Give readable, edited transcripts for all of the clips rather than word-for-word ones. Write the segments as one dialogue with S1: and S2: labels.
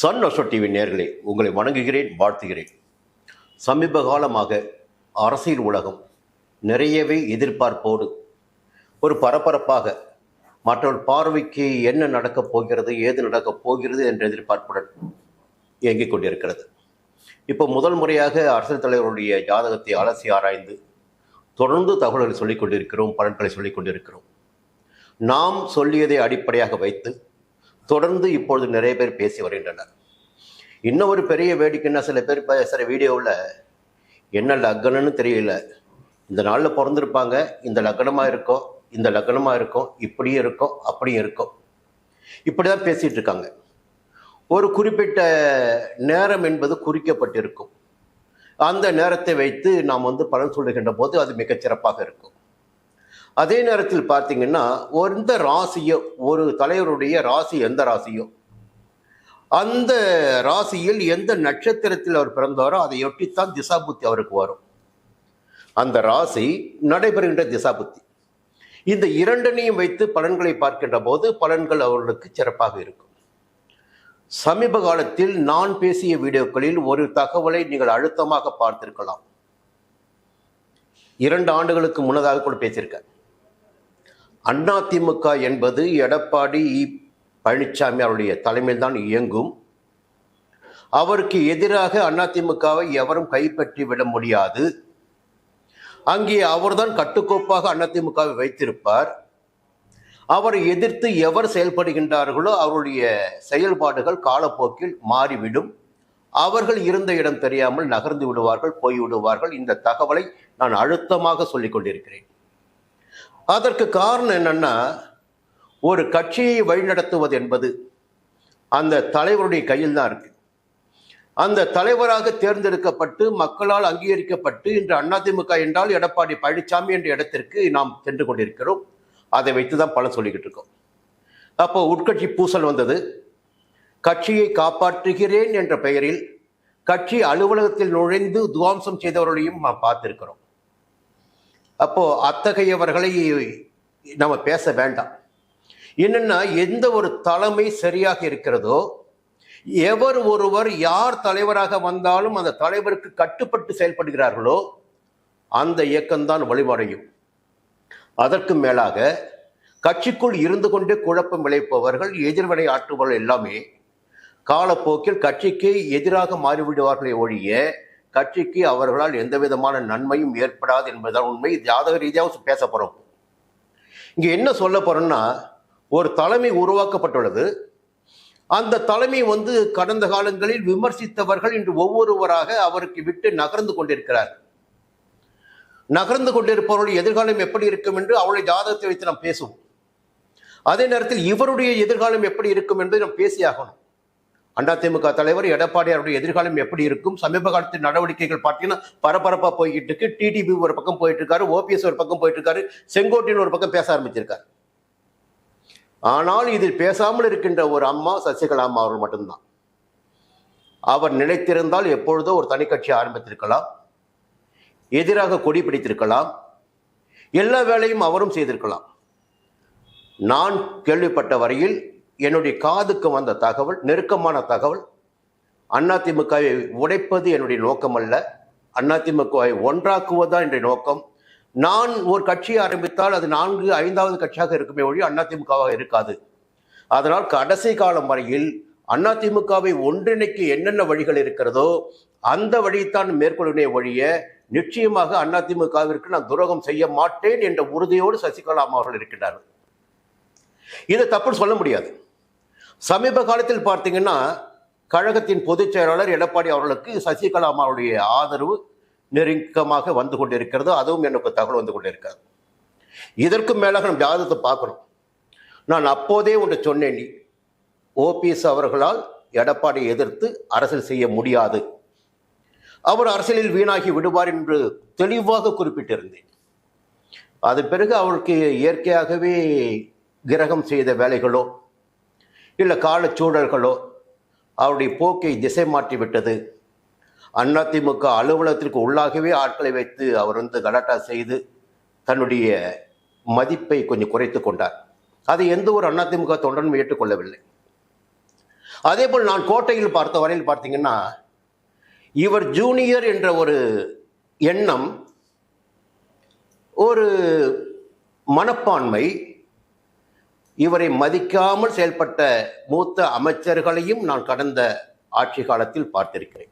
S1: Sun அசோ TV நேயர்களே, உங்களை வணங்குகிறேன், வாழ்த்துகிறேன். சமீப காலமாக அரசியல் உலகம் நிறையவே எதிர்பார்ப்போடு ஒரு பரபரப்பாக மற்றவர் பார்வைக்கு என்ன நடக்கப் போகிறது, ஏது நடக்கப் போகிறது என்ற எதிர்பார்ப்புடன் இயங்கிக் கொண்டிருக்கிறது. இப்போ முதல் முறையாக அரசியல் தலைவருடைய ஜாதகத்தை அலசி ஆராய்ந்து தொடர்ந்து தகவல்களை சொல்லிக் கொண்டிருக்கிறோம், பலன்களை சொல்லிக் கொண்டிருக்கிறோம். நாம் சொல்லியதை அடிப்படையாக வைத்து தொடர்ந்து இப்பொழுது நிறைய பேர் பேசி வருகின்றனர். இன்னும் ஒரு பெரிய வேடிக்கைன்னா, சில பேர் பேசுகிற வீடியோவில் என்ன லக்னன்னு தெரியல, இந்த நாளில் பிறந்திருப்பாங்க, இந்த லக்னமாக இருக்கும், இந்த லக்னமாக இருக்கும், இப்படியும் இருக்கும், அப்படியும் இருக்கும், இப்படி தான் பேசிகிட்டு இருக்காங்க. ஒரு குறிப்பிட்ட நேரம் என்பது குறிக்கப்பட்டிருக்கும். அந்த நேரத்தை வைத்து நாம் பலன் சொல்லுகின்ற போது அது மிகச்சிறப்பாக இருக்கும். அதே நேரத்தில் பார்த்தீங்கன்னா, எந்த ராசியோ, ஒரு தலைவருடைய ராசி எந்த ராசியோ, அந்த ராசியில் எந்த நட்சத்திரத்தில் அவர் பிறந்தாரோ அதையொட்டித்தான் திசாபுத்தி அவருக்கு வரும். அந்த ராசி நடைபெறுகின்ற திசாபுத்தி, இந்த இரண்டனையும் வைத்து பலன்களை பார்க்கின்ற போது பலன்கள் அவர்களுக்கு சிறப்பாக இருக்கும். சமீப காலத்தில் நான் பேசிய வீடியோக்களில் ஒரு தகவலை நீங்கள் அழுத்தமாக பார்த்திருக்கலாம். 2 ஆண்டுகளுக்கு முன்னதாக கூட பேசியிருக்கேன். அதிமுக என்பது எடப்பாடி பழனிசாமி அவருடைய தலைமையில் தான் இயங்கும். அவருக்கு எதிராக அதிமுகவை எவரும் கைப்பற்றி விட முடியாது. அங்கே அவர்தான் கட்டுக்கோப்பாக அதிமுகவை வைத்திருப்பார். அவரை எதிர்த்து எவர் செயல்படுகின்றார்களோ அவருடைய செயல்பாடுகள் காலப்போக்கில் மாறிவிடும். அவர்கள் இருந்த இடம் தெரியாமல் நகர்ந்து விடுவார்கள், போய்விடுவார்கள். இந்த தகவலை நான் அழுத்தமாக சொல்லிக் கொண்டிருக்கிறேன். அதற்கு காரணம் என்னன்னா, ஒரு கட்சியை வழிநடத்துவது என்பது அந்த தலைவருடைய கையில் தான் இருக்கு. அந்த தலைவராக தேர்ந்தெடுக்கப்பட்டு மக்களால் அங்கீகரிக்கப்பட்டு இன்று அதிமுக என்றால் எடப்பாடி பழனிசாமி என்ற இடத்திற்கு நாம் சென்று கொண்டிருக்கிறோம். அதை வைத்து தான் பலன் சொல்லிக்கிட்டு இருக்கோம். அப்போ உட்கட்சி பூசல் வந்தது. கட்சியை காப்பாற்றுகிறேன் என்ற பெயரில் கட்சி அலுவலகத்தில் நுழைந்து துவாம்சம் செய்தவர்களையும் நாம் பார்த்திருக்கிறோம். அப்போ அத்தகையவர்களை நம்ம பேச வேண்டாம். என்னன்னா, எந்த ஒரு தலைமை சரியாக இருக்கிறதோ, எவர் ஒருவர் யார் தலைவராக வந்தாலும் அந்த தலைவருக்கு கட்டுப்பட்டு செயல்படுகிறார்களோ அந்த இயக்கம்தான் வழிவடையும். அதற்கு மேலாக கட்சிக்குள் இருந்து கொண்டே குழப்பம் விளைப்பவர்கள், எதிர்வினை ஆற்றுபவர்கள் எல்லாமே காலப்போக்கில் கட்சிக்கு எதிராக மாறிவிடுவார்களே ஒழிய கட்சிக்கு அவர்களால் எந்த விதமான நன்மையும் ஏற்படாது என்பதுதான் உண்மை. ஜாதக ரீதியாக பேச போறோம். இங்க என்ன சொல்ல போறோம்னா, ஒரு தலைமை உருவாக்கப்பட்டுள்ளது. அந்த தலைமை கடந்த காலங்களில் விமர்சித்தவர்கள் இன்று ஒவ்வொருவராக அவருக்கு விட்டு நகர்ந்து கொண்டிருக்கிறார். நகர்ந்து கொண்டிருப்பவருடைய எதிர்காலம் எப்படி இருக்கும் என்று அவருடைய ஜாதகத்தை வைத்து நாம் பேசுவோம். அதே நேரத்தில் இவருடைய எதிர்காலம் எப்படி இருக்கும் என்பதை நாம் பேசியாகணும். அதிமுக தலைவர் எடப்பாடியாருடைய எதிர்காலம் எப்படி இருக்கும்? சமீப காலத்தில் நடவடிக்கைகள் பார்த்தீங்கன்னா பரபரப்பா போய்கிட்டு இருக்கு. டிடிபி ஒரு பக்கம் போயிட்டு இருக்காரு, ஓபிஎஸ் ஒரு பக்கம் போயிட்டு இருக்காரு, செங்கோட்டையன் ஒரு பக்கம் பேச ஆரம்பிச்சிருக்காரு. ஆனால் இதில் பேசாமல் இருக்கின்ற ஒரு அம்மா சசிகலா அம்மா அவர்கள் மட்டும்தான். அவர் நினைத்திருந்தால் எப்பொழுதோ ஒரு தனி கட்சி ஆரம்பித்திருக்கலாம், எதிராக கொடி பிடித்திருக்கலாம், எல்லா வேலையும் அவரும் செய்திருக்கலாம். நான் கேள்விப்பட்ட வரையில் என்னுடைய காதுக்கு வந்த தகவல், நெருக்கமான தகவல், அதிமுகவை உடைப்பது என்னுடைய நோக்கம் அல்ல, அதிமுகவை ஒன்றாக்குவதுதான் என்னுடைய நோக்கம். நான் ஒரு கட்சியை ஆரம்பித்தால் அது 4, 5வது கட்சியாக இருக்குமே ஒழிய அதிமுகவாக இருக்காது. அதனால் கடைசி காலம் வரையில் அதிமுகவை ஒன்றிணைக்க என்னென்ன வழிகள் இருக்கிறதோ அந்த வழியைத்தான் மேற்கொள்ளினே ஒழிய நிச்சயமாக அதிமுகவிற்கு நான் துரோகம் செய்ய மாட்டேன் என்ற உறுதியோடு சசிகலா அவர்கள் இருக்கின்றார்கள். இதை தப்பு சொல்ல முடியாது. சமீப காலத்தில் பார்த்தீங்கன்னா, கழகத்தின் பொதுச் செயலாளர் எடப்பாடி அவர்களுக்கு சசிகலா அவருடைய ஆதரவு நெருக்கமாக வந்து கொண்டிருக்கிறது. அதுவும் எனக்கு தகவல் வந்து கொண்டிருக்கிறது. இதற்கு மேலாக நம்ம ஜாதகத்தை பார்க்கணும். நான் அப்போதே ஒன்று சொன்னேன், ஓபிஎஸ் அவர்களால் எடப்பாடியை எதிர்த்து அரசியல் செய்ய முடியாது, அவர் அரசியலில் வீணாகி விடுவார் என்று தெளிவாக குறிப்பிட்டிருந்தேன். அதன் பிறகு அவருக்கு இயற்கையாகவே கிரகம் செய்த வேலைகளோ இல்லை காலச்சூழல்களோ அவருடைய போக்கை திசை மாற்றி விட்டது. அதிமுக அலுவலகத்திற்கு உள்ளாகவே ஆட்களை வைத்து அவர் கலாட்டா செய்து தன்னுடைய மதிப்பை கொஞ்சம் குறைத்து கொண்டார். அதை எந்த ஒரு அதிமுக தொண்டனும் ஏற்றுக்கொள்ளவில்லை. அதே போல் நான் கோட்டையில் பார்த்த வரையில் பார்த்தீங்கன்னா, இவர் ஜூனியர் என்ற ஒரு எண்ணம், ஒரு மனப்பான்மை, இவரை மதிக்காமல் செயல்பட்ட மூத்த அமைச்சர்களையும் நான் கடந்த ஆட்சி காலத்தில் பார்த்திருக்கிறேன்.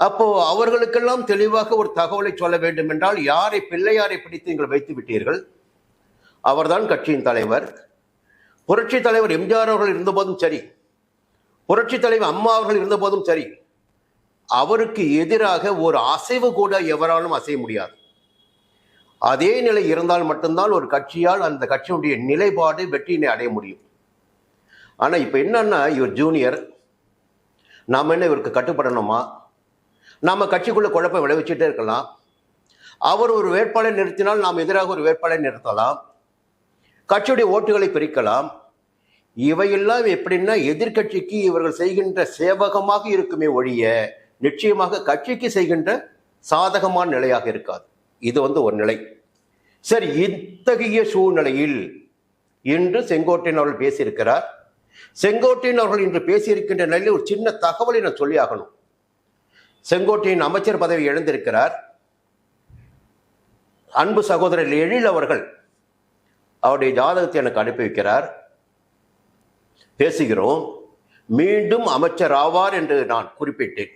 S1: அப்போ அவர்களுக்கெல்லாம் தெளிவாக ஒரு தகவலை சொல்ல வேண்டும் என்றால், யாரை பிள்ளையாரை பிடித்து நீங்கள் வைத்து விட்டீர்கள், அவர்தான் கட்சியின் தலைவர். புரட்சி தலைவர் எம்ஜிஆர் அவர்கள் இருந்தபோதும் சரி, புரட்சி தலைவர் அம்மா அவர்கள் இருந்தபோதும் சரி, அவருக்கு எதிராக ஒரு அசைவு கூட எவராலும் அசைய முடியாது. அதே நிலை இருந்தால் மட்டும்தான் ஒரு கட்சியால் அந்த கட்சியினுடைய நிலைப்பாடு வெற்றியினை அடைய முடியும். ஆனால் இப்போ என்னன்னா, இவர் ஜூனியர், நாம் என்ன இவருக்கு கட்டுப்படணுமா? நாம் கட்சிக்குள்ள குழப்பம் விளைவிச்சுட்டே இருக்கலாம். அவர் ஒரு வேட்பாளரை நிறுத்தினால் நாம் எதிராக ஒரு வேட்பாளரை நிறுத்தலாம், கட்சியுடைய ஓட்டுகளை பிரிக்கலாம். இவையெல்லாம் எப்படின்னா, எதிர்கட்சிக்கு இவர்கள் செய்கின்ற சேவகமாக இருக்குமே ஒழிய நிச்சயமாக கட்சிக்கு செய்கின்ற சாதகமான நிலையாக இருக்காது. இது ஒரு நிலை. சரி, இத்தகைய சூழ்நிலையில் இன்று செங்கோட்டையன் அவர்கள் பேசியிருக்கிறார். செங்கோட்டையன் அவர்கள் இன்று பேசியிருக்கின்ற நிலையில் ஒரு சின்ன தகவலை நான் சொல்லி ஆகணும். செங்கோட்டையன் அமைச்சர் பதவி இழந்திருக்கிறார். அன்பு சகோதரர் எழில் அவர்கள் அவருடைய ஜாதகத்தை எனக்கு அனுப்பி வைக்கிறார். பேசுகிறோம். மீண்டும் அமைச்சர் ஆவார் என்று நான் குறிப்பிட்டேன்.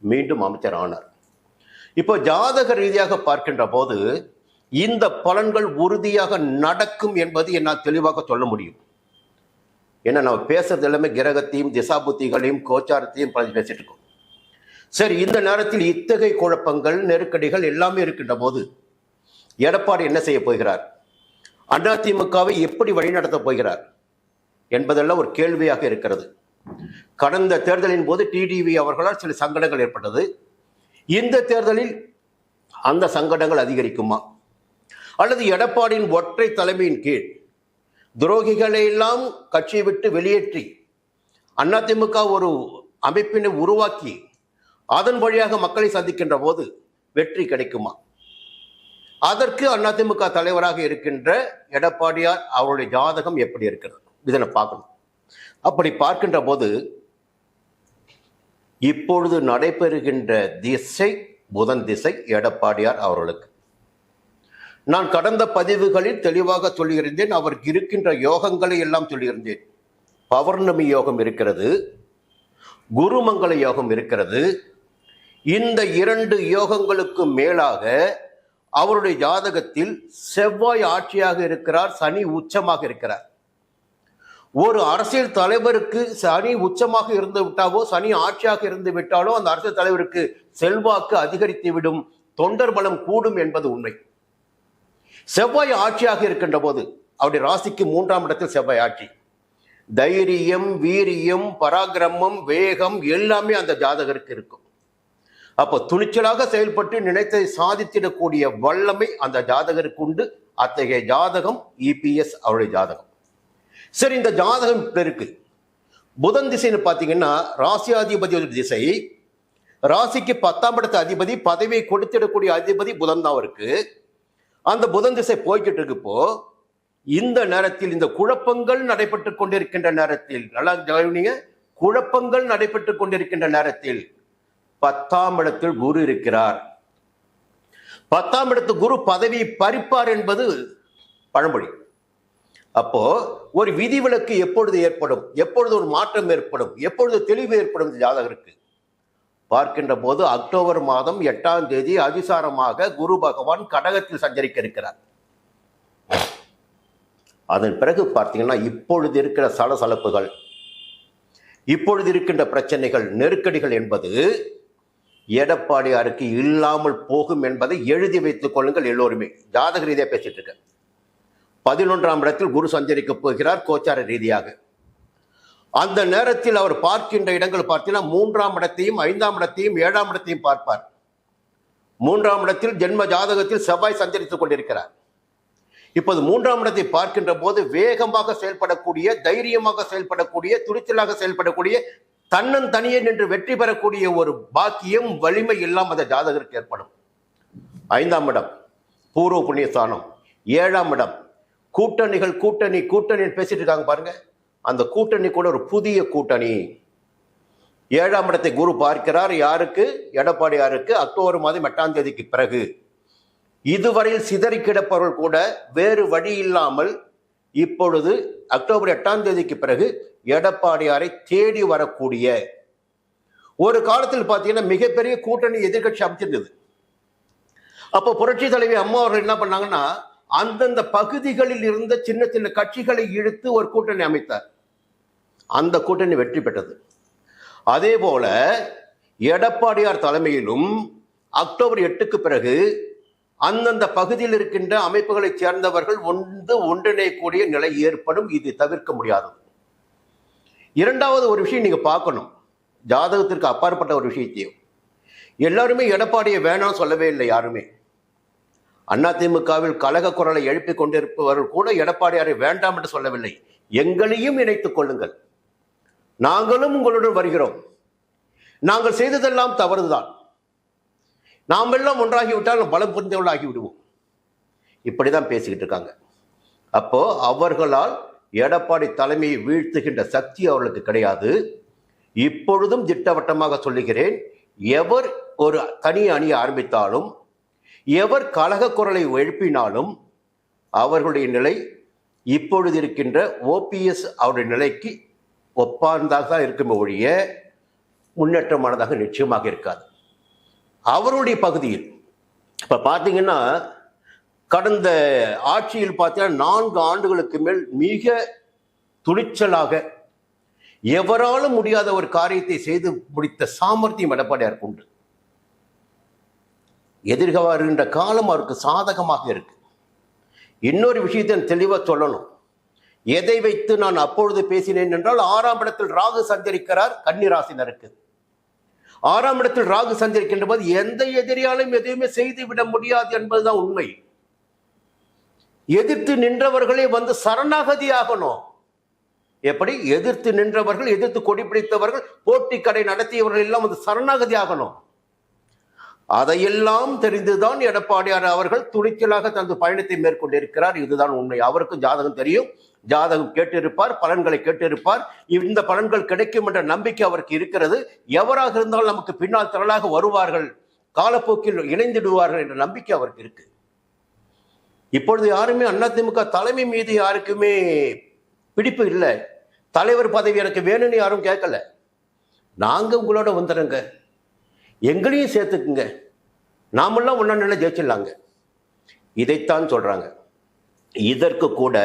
S1: மீண்டும் அமைச்சர் ஆனார். இப்போ ஜாதக ரீதியாக பார்க்கின்ற போது இந்த பலன்கள் உறுதியாக நடக்கும் என்பது என்னால் தெளிவாக சொல்ல முடியும். ஏன்னா நம்ம பேசுறது எல்லாமே கிரகத்தையும் திசாபுத்திகளையும் கோச்சாரத்தையும் பேசிட்டு இருக்கோம். சரி, இந்த நேரத்தில் இத்தகைய குழப்பங்கள் நெருக்கடிகள் எல்லாமே இருக்கின்ற போது எடப்பாடி என்ன செய்ய போகிறார், அதிமுகவை எப்படி வழிநடத்த போகிறார் என்பதெல்லாம் ஒரு கேள்வியாக இருக்கிறது. கடந்த தேர்தலின் போது டிடிவி அவர்களால் சில சங்கடங்கள் ஏற்பட்டது. இந்த தேர்தலில் அந்த சங்கடங்கள் அதிகரிக்குமா, அல்லது எடப்பாடியின் ஒற்றை தலைமையின் கீழ் துரோகிகளை எல்லாம் கட்சியை விட்டு வெளியேற்றி அதிமுக ஒரு அமைப்பினை உருவாக்கி அதன் வழியாக மக்களை சந்திக்கின்ற போது வெற்றி கிடைக்குமா? அதற்கு அதிமுக தலைவராக இருக்கின்ற எடப்பாடியார் அவருடைய ஜாதகம் எப்படி இருக்கிறது, இதனை பார்க்கணும். அப்படி பார்க்கின்ற போது இப்பொழுது நடைபெறுகின்ற திசை புதன் திசை எடப்பாடியார் அவர்களுக்கு. நான் கடந்த பதிவுகளில் தெளிவாக சொல்லியிருந்தேன். அவருக்கு இருக்கின்ற யோகங்களை எல்லாம் சொல்லியிருந்தேன். பௌர்ணமி யோகம் இருக்கிறது, குருமங்கள யோகம் இருக்கிறது. இந்த இரண்டு யோகங்களுக்கு மேலாக அவருடைய ஜாதகத்தில் செவ்வாய் ஆட்சியாக இருக்கிறார், சனி உச்சமாக இருக்கிறார். ஒரு அரசியல் தலைவருக்கு சனி உச்சமாக இருந்து விட்டாவோ சனி ஆட்சியாக இருந்து விட்டாலோ அந்த அரசியல் தலைவருக்கு செல்வாக்கு அதிகரித்து விடும், தொண்டர் பலம் கூடும் என்பது உண்மை. செவ்வாய் ஆட்சியாக இருக்கின்ற போது அவருடைய ராசிக்கு 3ஆம் இடத்தில் செவ்வாய் ஆட்சி. தைரியம், வீரியம், பராக்கிரமம், வேகம் எல்லாமே அந்த ஜாதகருக்கு இருக்கும். அப்போ துணிச்சலாக செயல்பட்டு நினைத்தை சாதித்திடக்கூடிய வல்லமை அந்த ஜாதகருக்கு உண்டு. அத்தகைய ஜாதகம் இபிஎஸ் அவருடைய ஜாதகம். சரி, இந்த ஜாதகம் இருக்கு. புதன் திசைன்னு பார்த்தீங்கன்னா ராசியாதிபதி திசை. ராசிக்கு 10ஆம் இடத்து அதிபதி, பதவியை கொடுத்திடக்கூடிய அதிபதி புதன் தான் இருக்கு. அந்த புதன் திசை போய்கிட்டு இருக்கு. இப்போ இந்த நேரத்தில் இந்த குழப்பங்கள் நடைபெற்று கொண்டிருக்கின்ற நேரத்தில், நல்லா கவனிங்க, குழப்பங்கள் நடைபெற்று கொண்டிருக்கின்ற நேரத்தில் 10ஆம் இடத்தில் குரு இருக்கிறார். 10ஆம் இடத்து குரு பதவியை பறிப்பார் என்பது பழமொழி. அப்போ ஒரு விதிவிலக்கு எப்பொழுது ஏற்படும், எப்பொழுது ஒரு மாற்றம் ஏற்படும், எப்பொழுது தெளிவு ஏற்படும் ஜாதகருக்கு பார்க்கின்ற போது அக்டோபர் மாதம் 8ஆம் தேதி அதிசாரமாக குரு பகவான் கடகத்தில் சஞ்சரிக்க இருக்கிறார். அதன் பிறகு பார்த்தீங்கன்னா இப்பொழுது இருக்கிற சலசலப்புகள், இப்பொழுது இருக்கின்ற பிரச்சனைகள், நெருக்கடிகள் என்பது எடப்பாடியாருக்கு இல்லாமல் போகும் என்பதை எழுதி வைத்துக் கொள்ளுங்கள். எல்லோருமே ஜாதக ரீதியாக பேசிட்டு இருக்க. 11ஆம் இடத்தில் குரு சஞ்சரிக்க போகிறார் கோச்சார ரீதியாக. அந்த நேரத்தில் அவர் பார்க்கின்ற இடங்கள் பார்த்தீங்கன்னா 3ஆம் இடத்தையும் 5ஆம் இடத்தையும் 7ஆம் இடத்தையும் பார்ப்பார். 3ஆம் இடத்தில் ஜென்ம ஜாதகத்தில் செவ்வாய் சஞ்சரித்துக் கொண்டிருக்கிறார். இப்போது 3ஆம் இடத்தை பார்க்கின்ற போது வேகமாக செயல்படக்கூடிய, தைரியமாக செயல்படக்கூடிய, துணிச்சலாக செயல்படக்கூடிய, தன்னன் தனியே நின்று வெற்றி பெறக்கூடிய ஒரு பாக்கியம், வலிமை எல்லாம் அந்த ஜாதகருக்கு ஏற்படும். 5ஆம் இடம் பூர்வ புண்ணியஸ்தானம், 7ஆம் இடம் கூட்டணிகள் கூட்டணி கூட்டணின்னு பேசிட்டு இருக்காங்க பாருங்க. அந்த கூட்டணி கூட ஒரு புதிய கூட்டணி. 7ஆம் இடத்தை குரு பார்க்கிறார். யாருக்கு? எடப்பாடியாருக்கு. அக்டோபர் மாதம் 8ஆம் தேதிக்கு பிறகு. இதுவரையில் சிதறி கிடப்பவர்கள் கூட வேறு வழி இல்லாமல் இப்பொழுது அக்டோபர் 8ஆம் தேதிக்கு பிறகு எடப்பாடியாரை தேடி வரக்கூடிய ஒரு காலத்தில் பார்த்தீங்கன்னா மிகப்பெரிய கூட்டணி எதிர்கட்சி அமைச்சிருந்தது. அப்போ புரட்சி தலைவி அம்மா அவர்கள் என்ன பண்ணாங்கன்னா, அந்தந்த பகுதிகளில் இருந்த சின்ன சின்ன கட்சிகளை இழுத்து ஒரு கூட்டணி அமைத்தார். அந்த கூட்டணி வெற்றி பெற்றது. அதே போல எடப்பாடியார் தலைமையிலும் அக்டோபர் 8க்கு பிறகு அந்தந்த பகுதியில் இருக்கின்ற அமைப்புகளை சேர்ந்தவர்கள் ஒன்றிணையக்கூடிய நிலை ஏற்படும். இது தவிர்க்க முடியாதது. இரண்டாவது ஒரு விஷயம் நீங்க பார்க்கணும், ஜாதகத்திற்கு அப்பாற்பட்ட ஒரு விஷயத்தையும். எல்லாருமே எடப்பாடியை வேணாம் சொல்லவே இல்லை. யாருமே அதிமுகவில் கலக குரலை எழுப்பிக் கொண்டிருப்பவர்கள் கூட எடப்பாடியாரை வேண்டாம் என்று சொல்லவில்லை. எங்களையும் இணைத்துக் கொள்ளுங்கள், நாங்களும் உங்களுடன் வருகிறோம், நாங்கள் செய்ததெல்லாம் தவறுதான், நாம் எல்லாம் ஒன்றாகிவிட்டால் பலம் புரிந்தவர்களாகி விடுவோம், இப்படிதான் பேசிக்கிட்டு இருக்காங்க. அப்போ அவர்களால் எடப்பாடி தலைமையை வீழ்த்துகின்ற சக்தி அவர்களுக்கு கிடையாது. இப்பொழுதும் திட்டவட்டமாக சொல்லுகிறேன், எவர் ஒரு தனி அணியை ஆரம்பித்தாலும், எவர் கலக குரலை எழுப்பினாலும் அவர்களுடைய நிலை இப்பொழுது இருக்கின்ற ஓபிஎஸ் அவருடைய நிலைக்கு ஒப்பானதாக தான் இருக்குமே ஒழிய முன்னேற்றமானதாக நிச்சயமாக இருக்காது. அவருடைய பகுதியில் இப்ப பார்த்தீங்கன்னா, கடந்த ஆட்சியில் பார்த்தீங்கன்னா 4 ஆண்டுகளுக்கு மேல் மிக துணிச்சலாக எவராலும் முடியாத ஒரு காரியத்தை செய்து முடித்த சாமர்த்தியம் எடப்பாடியாருக்கு உண்டு. எதிர்கால காலம் அவருக்கு சாதகமாக இருக்கு. இன்னொரு விஷயத்தை தெளிவாக சொல்லணும். எதை வைத்து நான் அப்பொழுது பேசினேன் என்றால், 6ஆம் இடத்தில் ராகு சஞ்சரிக்கிறார் கன்னிராசினருக்கு. 6ஆம் இடத்தில் ராகு சஞ்சரிக்கின்ற போது எந்த எதிரியாலும் எதையுமே செய்து விட முடியாது என்பதுதான் உண்மை. எதிர்த்து நின்றவர்களே வந்து சரணாகதி ஆகணும். எப்படி? எதிர்த்து நின்றவர்கள், எதிர்த்து கொடி பிடித்தவர்கள், போட்டி கடை நடத்தியவர்கள் எல்லாம் வந்து சரணாகதி ஆகணும். அதையெல்லாம் தெரிந்துதான் எடப்பாடியார் அவர்கள் துணிச்சலாக தனது பயணத்தை மேற்கொண்டிருக்கிறார். இதுதான் உண்மை. அவருக்கும் ஜாதகம் தெரியும், ஜாதகம் கேட்டிருப்பார், பலன்களை கேட்டிருப்பார். இந்த பலன்கள் கிடைக்கும் என்ற நம்பிக்கை அவருக்கு இருக்கிறது. எவராக இருந்தாலும் நமக்கு பின்னால் திரளாக வருவார்கள், காலப்போக்கில் இணைந்திடுவார்கள் என்ற நம்பிக்கை அவருக்கு இருக்கு. இப்பொழுது யாருமே அதிமுக தலைமை மீது யாருக்குமே பிடிப்பு இல்லை. தலைவர் பதவி எனக்கு வேணும்னு யாரும் கேட்கல. நாங்க உங்களோட வந்துடுங்க, எங்களையும் சேர்த்துக்குங்க, நாமெல்லாம் ஒன்னா நிலை ஜெயிச்சிடலாங்க, இதைத்தான் சொல்றாங்க. இதற்கு கூட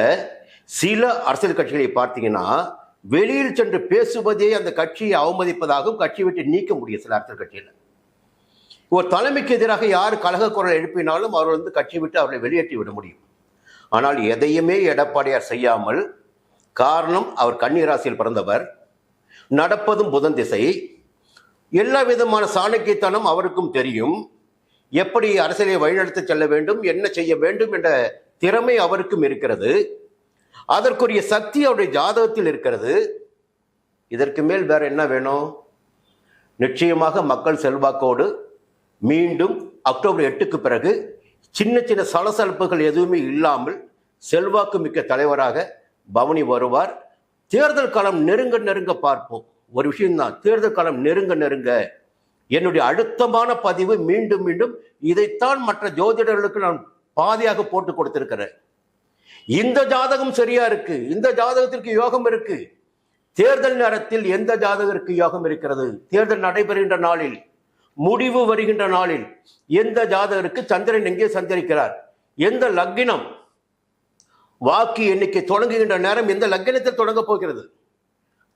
S1: சில அரசியல் கட்சிகளை பார்த்தீங்கன்னா, வெளியில் சென்று பேசுவதே அந்த கட்சியை அவமதிப்பதாகவும் கட்சியை விட்டு நீக்க முடியும். சில அரசியல் கட்சியில் ஒரு தலைமைக்கு எதிராக யார் கலக குரல் எழுப்பினாலும் அவர் வந்து கட்சியை விட்டு அவர்களை வெளியேற்றி விட முடியும். ஆனால் எதையுமே எடப்பாடியார் செய்யாமல், காரணம் அவர் கன்னிராசியில் பிறந்தவர், நடப்பதும் புதன் திசை, எல்லா விதமான சாணக்கியத்தனம் அவருக்கும் தெரியும். எப்படி அரசியலை வழிநடத்த செல்ல வேண்டும், என்ன செய்ய வேண்டும் என்ற திறமை அவருக்கும் இருக்கிறது. அதற்குரிய சக்தி அவருடைய ஜாதகத்தில் இருக்கிறது. இதற்கு மேல் வேற என்ன வேணும்? நிச்சயமாக மக்கள் செல்வாக்கோடு மீண்டும் அக்டோபர் 8க்கு பிறகு சின்ன சின்ன சலசலப்புகள் எதுவுமே இல்லாமல் செல்வாக்கு மிக்க தலைவராக பவனி வருவார். தேர்தல் காலம் நெருங்க பார்ப்போம். ஒரு விஷயம்தான், தேர்தல் காலம் நெருங்க என்னுடைய அழுத்தமான பதிவு மீண்டும் இதைத்தான் மற்ற ஜோதிடர்களுக்கு நான் பாதியாக போட்டு கொடுத்திருக்கிறேன். இந்த ஜாதகம் சரியா இருக்கு, இந்த ஜாதகத்திற்கு யோகம் இருக்கு. தேர்தல் நேரத்தில் எந்த ஜாதகருக்கு யோகம் இருக்கிறது? தேர்தல் நடைபெறுகின்ற நாளில், முடிவு வருகின்ற நாளில் எந்த ஜாதகருக்கு சந்திரன் எங்கே சஞ்சரிக்கிறார், எந்த லக்னம், வாக்கு எண்ணிக்கை தொடங்குகின்ற நேரம் எந்த லக்னத்தில் தொடங்க போகிறது,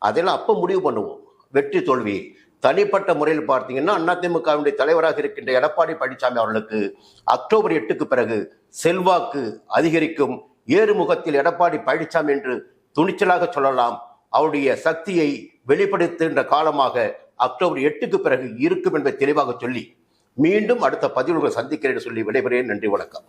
S1: அதெல்லாம் அப்போ முடிவு பண்ணுவோம். வெற்றி தோல்வி தனிப்பட்ட முறையில் பார்த்தீங்கன்னா, அதிமுகவினுடைய தலைவராக இருக்கின்ற எடப்பாடி பழனிசாமி அவர்களுக்கு அக்டோபர் 8க்கு பிறகு செல்வாக்கு அதிகரிக்கும். ஏறுமுகத்தில் எடப்பாடி பழனிசாமி என்று துணிச்சலாக சொல்லலாம். அவருடைய சக்தியை வெளிப்படுத்துகின்ற காலமாக அக்டோபர் 8க்கு பிறகு இருக்கும் என்பதை தெளிவாக சொல்லி மீண்டும் அடுத்த பதிவுகளை சந்திக்கிறேன் சொல்லி விடைபெறுகிறேன். நன்றி, வணக்கம்.